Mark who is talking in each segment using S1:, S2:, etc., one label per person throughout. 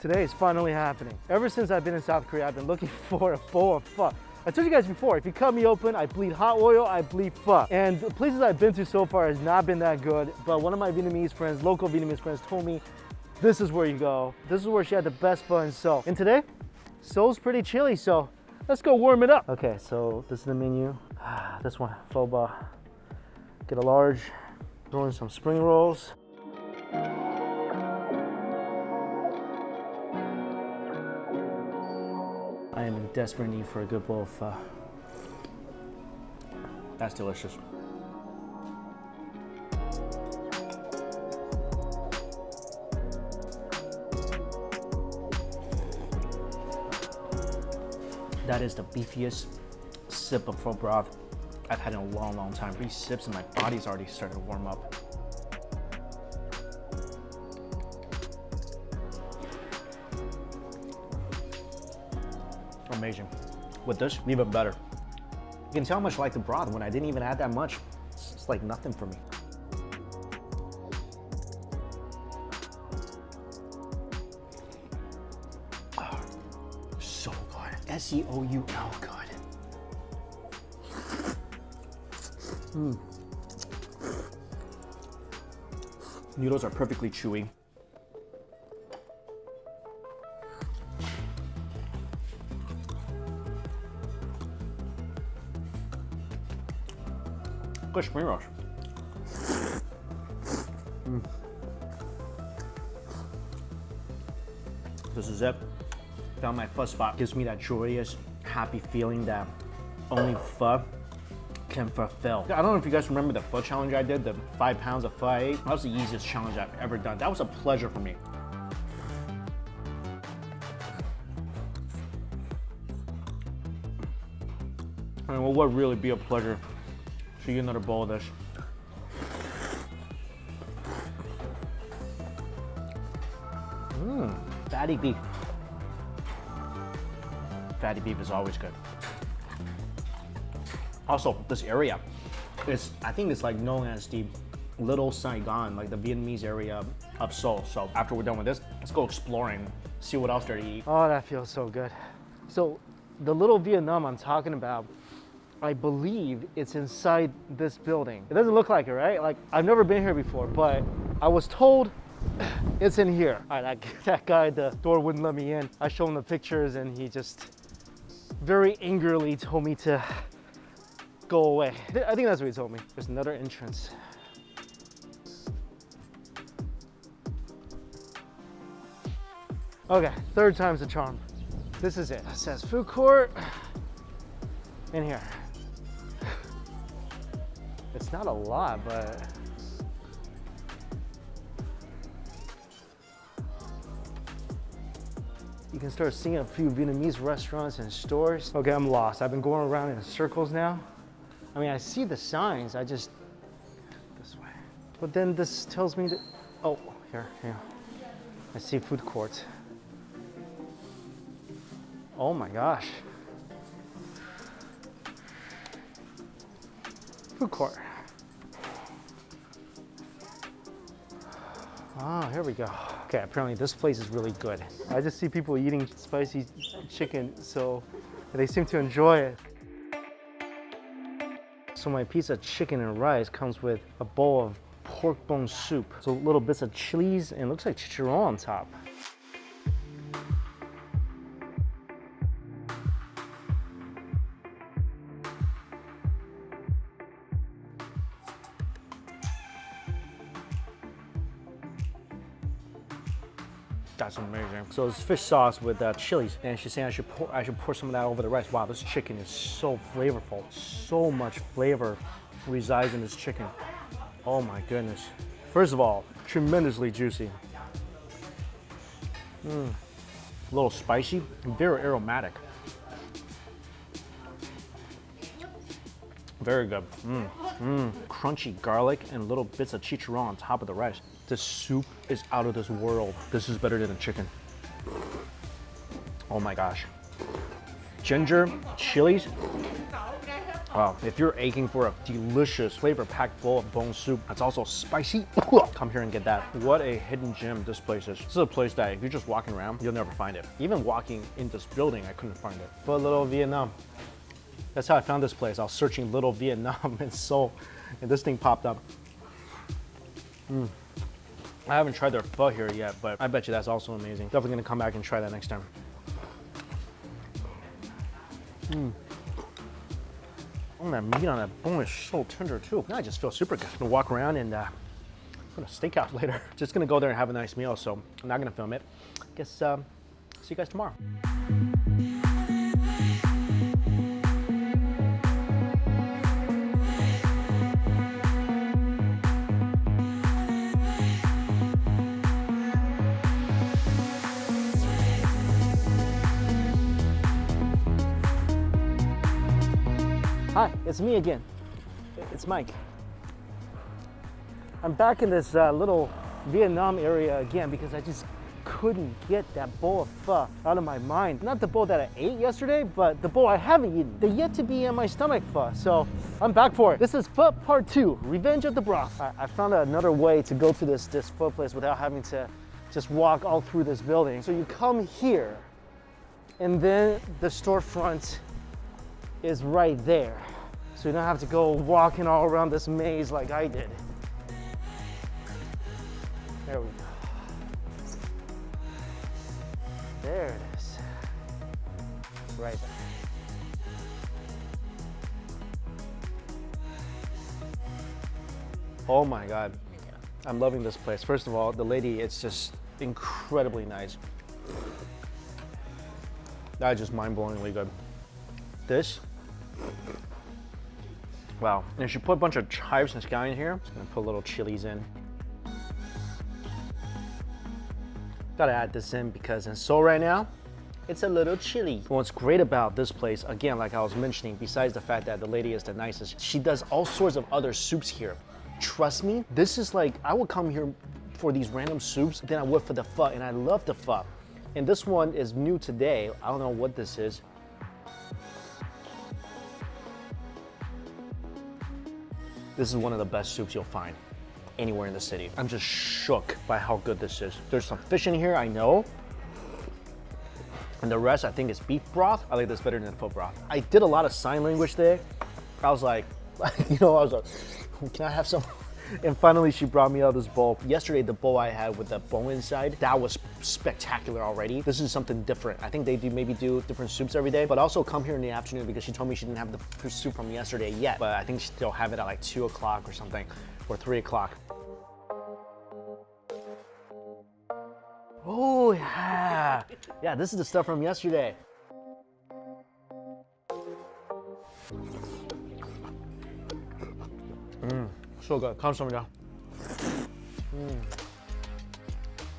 S1: Today is finally happening. Ever since I've been in South Korea, I've been looking for a bowl of pho. I told you guys before, if you cut me open, I bleed hot oil, I bleed pho. And the places I've been to so far has not been that good, but one of my Vietnamese friends, local Vietnamese friends, told me this is where you go. This is where she had the best pho in Seoul. And today, Seoul's pretty chilly, so let's go warm it up. Okay, so this is the menu. This one, pho ba. Get a large, throw in some spring rolls. I am in desperate need for a good bowl of pho. That's delicious. That is the beefiest sip of pho broth I've had in a long, long time. 3 sips and my body's already started to warm up. Amazing. With this, even better. You can tell how much I like the broth when I didn't even add that much. It's like nothing for me. Oh, so good. S-E-O-U-L good. Noodles are perfectly chewy. Good spring rolls. This is it. Found my pho spot. Gives me that joyous, happy feeling that only pho can fulfill. I don't know if you guys remember the pho challenge I did, the 5 pounds of pho I ate. That was the easiest challenge I've ever done. That was a pleasure for me. I mean, what would really be a pleasure? So you get another bowl of this. Fatty beef. Fatty beef is always good. Also, this area is, I think it's like known as the Little Saigon, like the Vietnamese area of Seoul. So after we're done with this, let's go exploring, see what else there to eat. Oh, that feels so good. So the Little Vietnam I'm talking about, I believe it's inside this building. It doesn't look like it, right? Like, I've never been here before, but I was told it's in here. All right, that guy at the door wouldn't let me in. I showed him the pictures and he just very angrily told me to go away. I think that's what he told me. There's another entrance. Okay, 3rd time's the charm. This is it. It says food court in here. It's not a lot, but you can start seeing a few Vietnamese restaurants and stores. Okay, I'm lost. I've been going around in circles now. I mean, I see the signs, I just, this way. But then this tells me that, oh, here. I see food court. Oh my gosh. Food court. Ah, here we go. Okay, apparently this place is really good. I just see people eating spicy chicken, so they seem to enjoy it. So my piece of chicken and rice comes with a bowl of pork bone soup. So little bits of chilies and it looks like chicharron on top. That's amazing. So it's fish sauce with chilies, and she's saying I should pour some of that over the rice. Wow, this chicken is so flavorful. So much flavor resides in this chicken. Oh my goodness. First of all, tremendously juicy. A little spicy, very aromatic. Very good. Crunchy garlic and little bits of chicharron on top of the rice. This soup is out of this world. This is better than the chicken. Oh my gosh. Ginger, chilies, Wow, if you're aching for a delicious flavor-packed bowl of bone soup that's also spicy, come here and get that. What a hidden gem this place is. This is a place that if you're just walking around, you'll never find it. Even walking in this building, I couldn't find it. Pho Little Vietnam. That's how I found this place. I was searching Little Vietnam in Seoul, and this thing popped up. I haven't tried their pho here yet, but I bet you that's also amazing. Definitely gonna come back and try that next time. Oh, that meat on that bone is so tender too. I just feel super good. I'm gonna walk around and put a steakhouse later. Just gonna go there and have a nice meal, so I'm not gonna film it. Guess see you guys tomorrow. Hi, it's me again. It's Mike. I'm back in this little Vietnam area again because I just couldn't get that bowl of pho out of my mind. Not the bowl that I ate yesterday, but the bowl I haven't eaten. The yet to be in my stomach pho. So I'm back for it. This is pho part 2, Revenge of the Broth. I found another way to go to this pho place without having to just walk all through this building. So you come here, and then the storefront is right there. So you don't have to go walking all around this maze like I did. There we go. There it is. Right there. Oh my God. I'm loving this place. First of all, the lady, it's just incredibly nice. That's just mind-blowingly good. This, wow. And she put a bunch of chives and scallions here. Just gonna put little chilies in. Gotta add this in because in Seoul right now, it's a little chilly. What's great about this place, again, like I was mentioning, besides the fact that the lady is the nicest, she does all sorts of other soups here. Trust me, this is like, I would come here for these random soups than I would for the pho, and I love the pho. And this one is new today. I don't know what this is. This is one of the best soups you'll find anywhere in the city. I'm just shook by how good this is. There's some fish in here, I know. And the rest, I think, is beef broth. I like this better than pho broth. I did a lot of sign language there. I was like, you know, I was like, can I have some? And finally, she brought me out this bowl. Yesterday, the bowl I had with the bone inside, that was spectacular already. This is something different. I think they maybe do different soups every day, but also come here in the afternoon because she told me she didn't have the soup from yesterday yet, but I think she'll have it at like 2 o'clock or something, or 3 o'clock. Oh yeah. Yeah, this is the stuff from yesterday. So good. 감사합니다.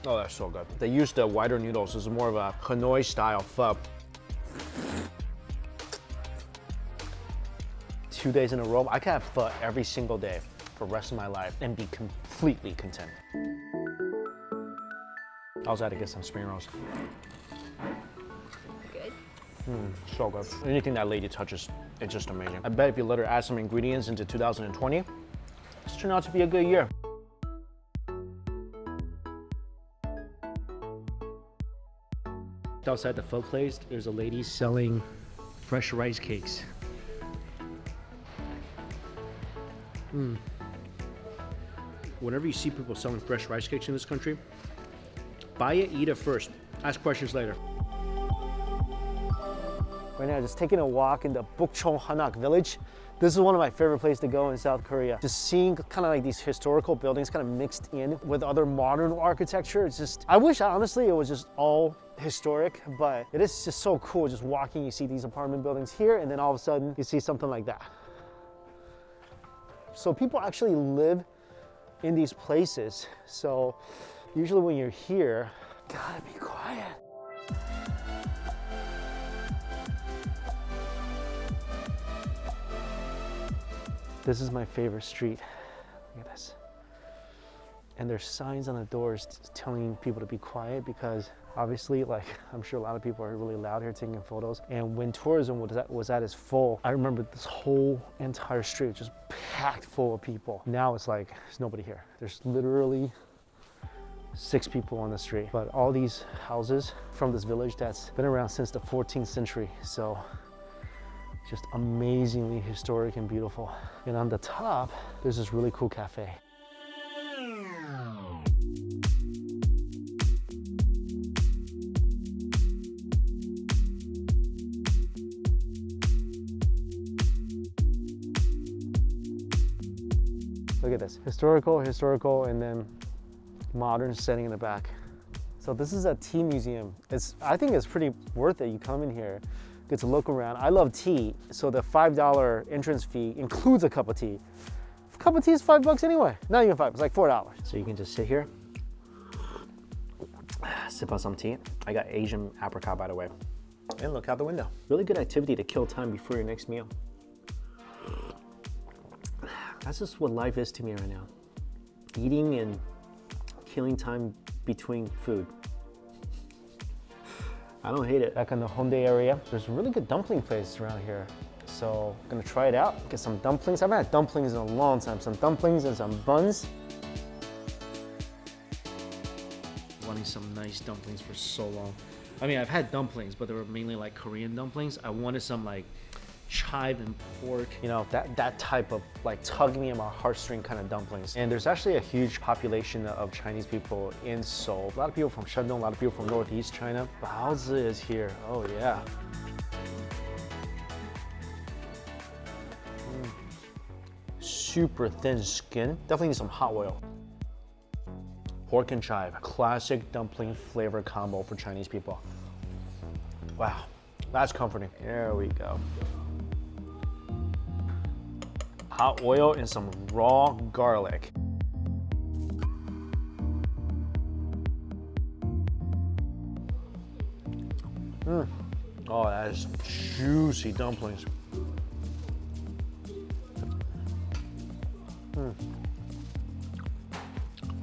S1: Oh, that's so good. They use the wider noodles. This is more of a Hanoi style pho. 2 days in a row. I could have pho every single day for the rest of my life and be completely content. I also had to get some spring rolls.
S2: Good.
S1: So good. Anything that lady touches, it's just amazing. I bet if you let her add some ingredients into 2020, it's turned out to be a good year. Outside the pho place, there's a lady selling fresh rice cakes. Whenever you see people selling fresh rice cakes in this country, buy it, eat it first. Ask questions later. Right now, just taking a walk in the Bukchong Hanak village. This is one of my favorite places to go in South Korea. Just seeing kind of like these historical buildings kind of mixed in with other modern architecture. It's just, I wish honestly it was just all historic, but it is just so cool just walking. You see these apartment buildings here, and then all of a sudden you see something like that. So people actually live in these places. So usually when you're here, gotta be quiet. This is my favorite street. Look at this. And there's signs on the doors telling people to be quiet because obviously, like, I'm sure a lot of people are really loud here taking photos. And when tourism was at its full, I remember this whole entire street just packed full of people. Now it's like, there's nobody here. There's literally 6 people on the street. But all these houses from this village that's been around since the 14th century. So just amazingly historic and beautiful. And on the top, there's this really cool cafe. Look at this, historical, and then modern setting in the back. So this is a tea museum. I think it's pretty worth it. You come in here, get to look around. I love tea, so the $5 entrance fee includes a cup of tea. A cup of tea is $5 anyway. Not even 5, it's like $4. So you can just sit here, sip on some tea. I got Asian apricot, by the way. And look out the window. Really good activity to kill time before your next meal. That's just what life is to me right now. Eating and killing time between food. I don't hate it. Back in the Hongdae area, there's a really good dumpling place around here. So I'm gonna try it out, get some dumplings. I haven't had dumplings in a long time. Some dumplings and some buns. Wanting some nice dumplings for so long. I mean, I've had dumplings, but they were mainly like Korean dumplings. I wanted some like chive and pork, you know, that type of like tug me in my heartstring kind of dumplings. And there's actually a huge population of Chinese people in Seoul. A lot of people from Shandong, a lot of people from Northeast China. Baozi is here, oh yeah. Super thin skin, definitely need some hot oil. Pork and chive, classic dumpling flavor combo for Chinese people. Wow, that's comforting. There we go. Hot oil and some raw garlic. Oh, that is juicy dumplings.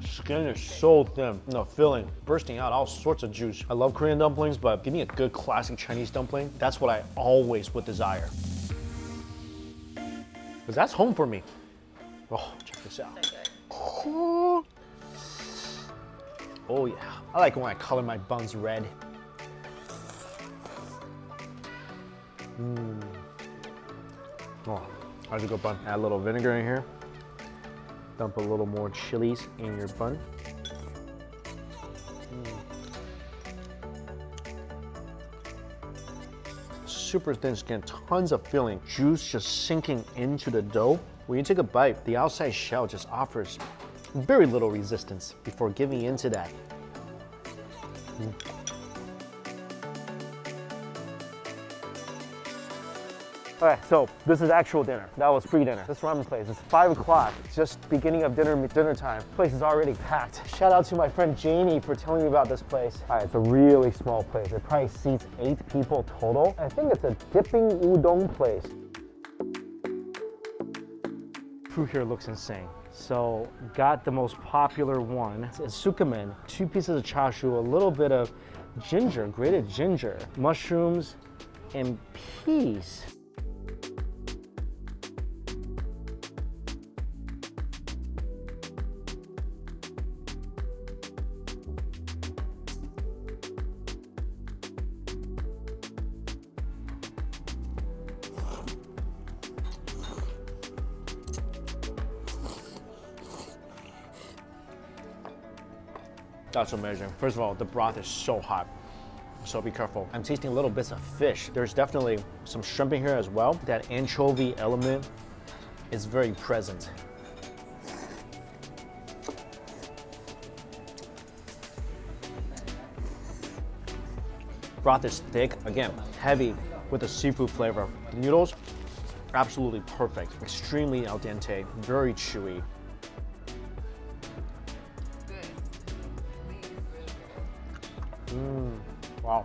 S1: Skin is so thin, the filling bursting out all sorts of juice. I love Korean dumplings, but give me a good classic Chinese dumpling. That's what I always would desire. Because that's home for me. Oh, check this out. So oh yeah, I like when I color my buns red. Oh, that's a good bun. Add a little vinegar in here. Dump a little more chilies in your bun. Super thin skin, tons of filling, juice just sinking into the dough. When you take a bite, the outside shell just offers very little resistance before giving into that. All right, so this is actual dinner. That was pre-dinner. This ramen place, it's 5 o'clock. It's just beginning of dinner time. This place is already packed. Shout out to my friend Jamie for telling me about this place. All right, it's a really small place. It probably seats 8 people total. I think it's a dipping udon place. Food here looks insane. So got the most popular one. It's sukemen, 2 pieces of chashu, a little bit of ginger, grated ginger, mushrooms, and peas. That's amazing. First of all, the broth is so hot, so be careful. I'm tasting little bits of fish. There's definitely some shrimp in here as well. That anchovy element is very present. Broth is thick, again, heavy with the seafood flavor. The noodles, absolutely perfect. Extremely al dente, very chewy. Wow.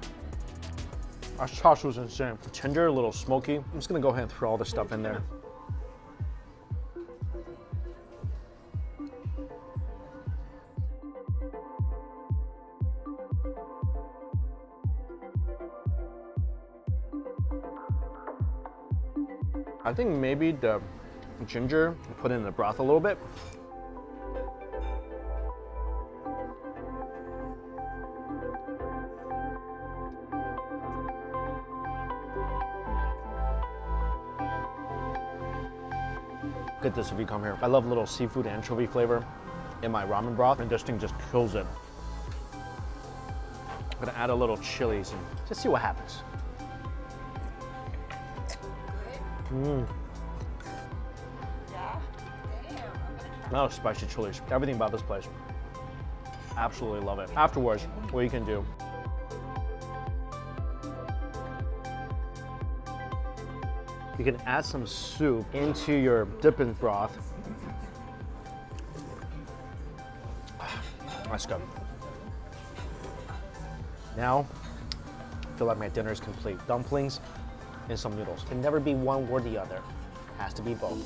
S1: Our chashu is insane. Tender, a little smoky. I'm just gonna go ahead and throw all this stuff in there. I think maybe the ginger, put it in the broth a little bit. Get this if you come here. I love little seafood anchovy flavor in my ramen broth, and this thing just kills it. I'm gonna add a little chilies and just see what happens. Mmm.
S2: Yeah. Damn.
S1: That was spicy chilies. Everything about this place. Absolutely love it. Afterwards, what you can do. You can add some soup into your dipping broth. That's good. Now, I feel like my dinner is complete. Dumplings and some noodles. Can never be one or the other. Has to be both.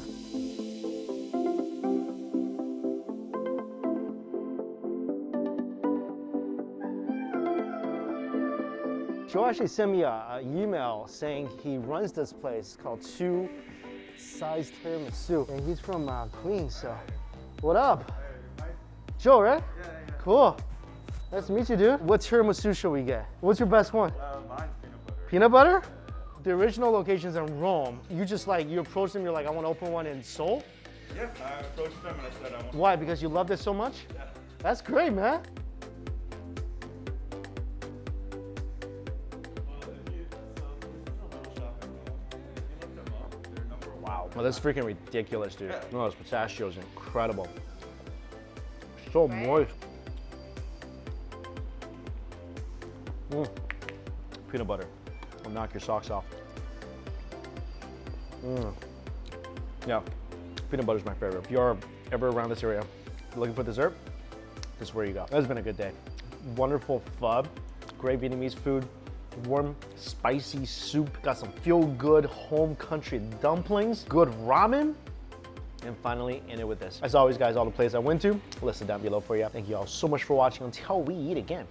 S1: Joe actually sent me an email saying he runs this place called Two Size Tiramisu, and he's from Queens. So, what up? Joe, right?
S3: Yeah.
S1: Cool. Nice to meet you, dude. What tiramisu should we get? What's your best one?
S3: Mine's peanut butter.
S1: Peanut butter? The original location's in Rome. You just like, you approached them, you're like, I want to open one in Seoul?
S3: Yeah, I approached them and I said I want.
S1: Why? Because you loved it so much?
S3: Yeah.
S1: That's great, man. Wow. Well, that's freaking ridiculous, dude.
S3: Yeah.
S1: No, this pistachio is incredible. So moist. Peanut butter will knock your socks off. Yeah, peanut butter is my favorite. If you're ever around this area looking for dessert, this is where you go. It's been a good day. Wonderful pho, great Vietnamese food, warm, spicy soup, got some feel-good home country dumplings, good ramen, and finally end it with this. As always, guys, all the places I went to, listed down below for you. Thank you all so much for watching. Until we eat again.